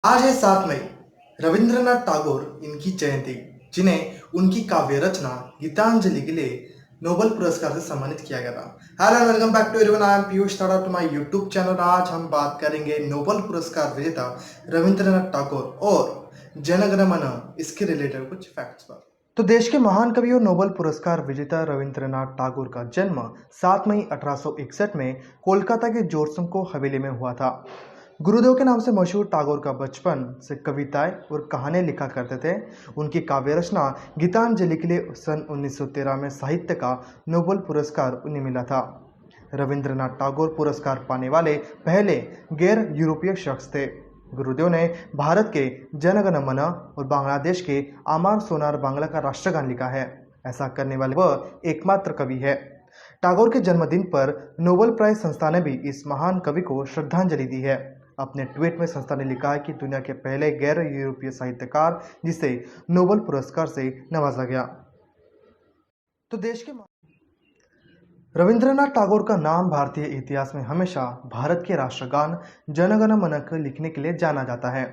आज है 7 मई, रविंद्रनाथ टैगोर इनकी जयंती, जिन्हें उनकी काव्य रचना गीतांजलि के लिए नोबेल पुरस्कार से सम्मानित किया गया था। Hello and welcome back to everyone, I am Piyush Tata to my YouTube channel. आज हम बात करेंगे नोबेल पुरस्कार विजेता रविंद्रनाथ टैगोर और जन गण मन इसके रिलेटेड कुछ फैक्ट्स पर। तो देश के महान कवि और नोबेल पुरस्कार विजेता रविंद्रनाथ टैगोर का जन्म 7 मई 1861 में कोलकाता के जोरसंको हवेली में हुआ था। गुरुदेव के नाम से मशहूर टैगोर का बचपन से कविताएं और कहानियां लिखा करते थे। उनकी काव्य रचना गीतांजलि के लिए सन 1913 में साहित्य का नोबेल पुरस्कार उन्हें मिला था। रविंद्रनाथ टैगोर पुरस्कार पाने वाले पहले गैर यूरोपीय शख्स थे। गुरुदेव ने भारत के जन गण मन और बांग्लादेश के आमार सोनार बांग्ला का राष्ट्रगान लिखा है। ऐसा करने वाले वह एकमात्र कवि है। टैगोर के जन्मदिन पर नोबेल प्राइज संस्था ने भी इस महान कवि को श्रद्धांजलि दी है। अपने ट्वीट में संस्था ने लिखा है कि दुनिया के पहले गैर यूरोपीय साहित्यकार जिसे नोबेल पुरस्कार से नवाजा गया। तो देश के रविंद्रनाथ टैगोर का नाम भारतीय इतिहास में हमेशा भारत के राष्ट्रगान जन गण मन को लिखने के लिए जाना जाता है।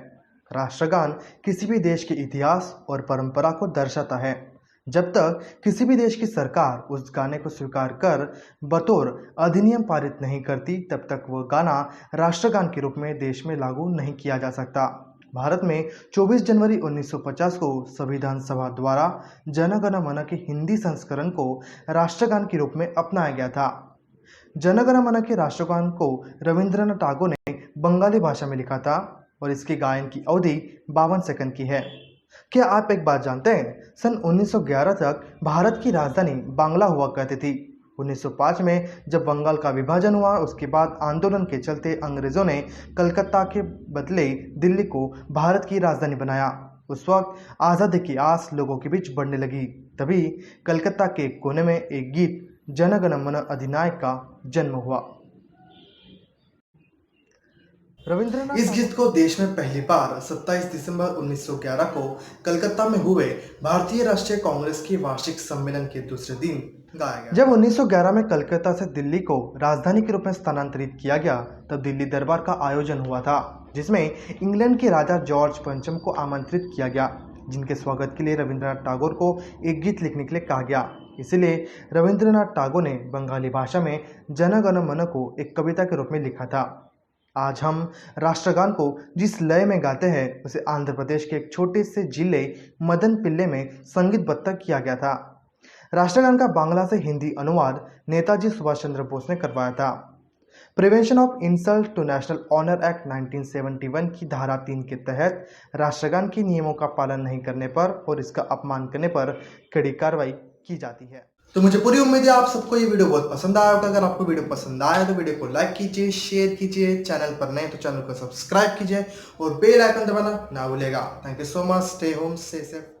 राष्ट्रगान किसी भी देश के इतिहास और परंपरा को दर्शाता है। जब तक किसी भी देश की सरकार उस गाने को स्वीकार कर बतौर अधिनियम पारित नहीं करती, तब तक वह गाना राष्ट्रगान के रूप में देश में लागू नहीं किया जा सकता। भारत में 24 जनवरी 1950 को संविधान सभा द्वारा जन गण मन के हिंदी संस्करण को राष्ट्रगान के रूप में अपनाया गया था। जन गण मन के राष्ट्रगान को रविंद्रनाथ टैगोर ने बंगाली भाषा में लिखा था और इसके गायन की अवधि 52 सेकंड की है। क्या आप एक बात जानते हैं? सन 1911 तक भारत की राजधानी बांग्ला हुआ करती थी। 1905 में जब बंगाल का विभाजन हुआ, उसके बाद आंदोलन के चलते अंग्रेजों ने कलकत्ता के बदले दिल्ली को भारत की राजधानी बनाया। उस वक्त आज़ादी की आस लोगों के बीच बढ़ने लगी। तभी कलकत्ता के एक कोने में एक गीत जन गण मन अधिनायक का जन्म हुआ। इस गीत को देश में पहली बार 27 दिसंबर 1911 को कलकत्ता में हुए भारतीय राष्ट्रीय कांग्रेस के वार्षिक सम्मेलन के दूसरे दिन गाया गया। जब 1911 में कलकत्ता से दिल्ली को राजधानी के रूप में स्थानांतरित किया गया, तब दिल्ली दरबार का आयोजन हुआ था, जिसमें इंग्लैंड के राजा जॉर्ज पंचम को आमंत्रित किया गया, जिनके स्वागत के लिए रविंद्रनाथ टैगोर को एक गीत लिखने के लिए कहा गया। इसलिए रविंद्रनाथ टैगोर ने बंगाली भाषा में जन गण मन को एक कविता के रूप में लिखा था। आज हम राष्ट्रगान को जिस लय में गाते हैं, उसे आंध्र प्रदेश के एक छोटे से जिले मदनपिल्ले में संगीतबद्ध किया गया था। राष्ट्रगान का बांग्ला से हिंदी अनुवाद नेताजी सुभाष चंद्र बोस ने करवाया था। Prevention of insult to national honour act 1971 की धारा 3 के तहत राष्ट्रगान के नियमों का पालन नहीं करने पर और इसका अपमान करने पर कड़ी कार्रवाई की जाती है। तो मुझे पूरी उम्मीद है आप सबको ये वीडियो बहुत पसंद आया होगा। अगर आपको वीडियो पसंद आया तो वीडियो को लाइक कीजिए, शेयर कीजिए, चैनल पर नए तो चैनल को सब्सक्राइब कीजिए और बेल आइकन दबाना ना भूलिएगा। Thank you so much. Stay home, stay safe.